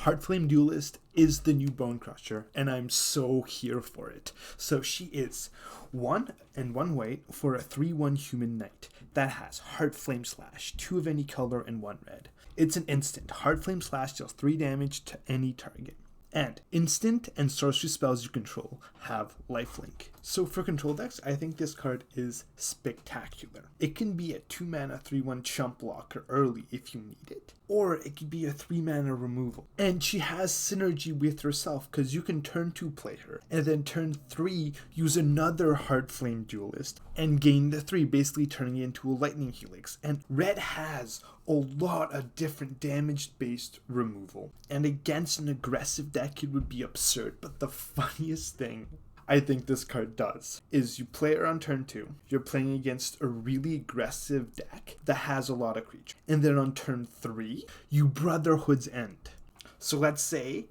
Heartflame Duelist is the new Bone Crusher, and I'm so here for it. So she is 1 and 1 white for a 3/1 human knight that has Heartflame Slash, 2 of any color and 1 red. It's an instant. Heartflame Slash deals 3 damage to any target. And instant and sorcery spells you control have lifelink. So for control decks, I think this card is spectacular. It can be a 2 mana 3/1 chump blocker early if you need it, or it could be a 3 mana removal. And she has synergy with herself because you can turn 2 play her, and then turn 3 use another Heartflame Duelist and gain the 3, basically turning it into a lightning helix. And red has a lot of different damage-based removal, and against an aggressive deck it would be absurd. But the funniest thing I think this card does is you play her on turn 2, you're playing against a really aggressive deck that has a lot of creatures, and then on turn 3 you Brotherhood's End. So let's say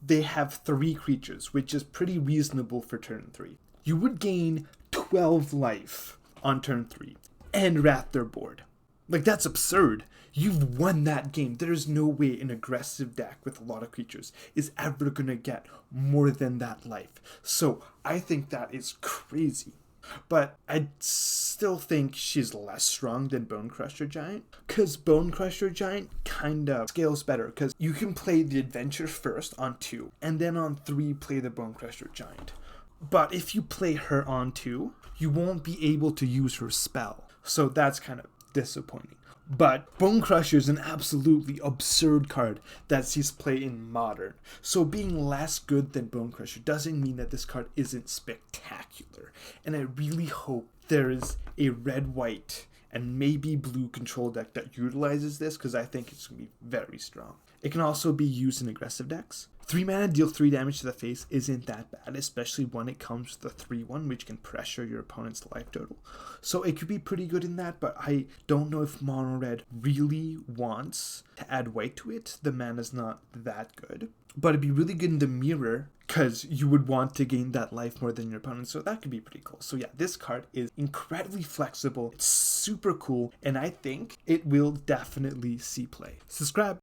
they have 3 creatures, which is pretty reasonable for turn 3. You would gain 12 life on turn 3 and wrath their board. Like, that's absurd. You've won that game. There's no way an aggressive deck with a lot of creatures is ever going to get more than that life. So I think that is crazy. But I still think she's less strong than Bone Crusher Giant, because Bone Crusher Giant kind of scales better, because you can play the adventure first on 2, and then on 3 play the Bone Crusher Giant. But if you play her on 2, you won't be able to use her spell. So that's kind of disappointing. But Bone Crusher is an absolutely absurd card that sees play in Modern. So being less good than Bone Crusher doesn't mean that this card isn't spectacular. And I really hope there is a red-white and maybe blue control deck that utilizes this, because I think it's going to be very strong. It can also be used in aggressive decks. 3 mana deal 3 damage to the face isn't that bad, especially when it comes to the 3/1, which can pressure your opponent's life total. So it could be pretty good in that, but I don't know if mono red really wants to add white to it. The mana's not that good. But it'd be really good in the mirror, because you would want to gain that life more than your opponent, so that could be pretty cool. So yeah, this card is incredibly flexible, it's super cool, and I think it will definitely see play. Subscribe!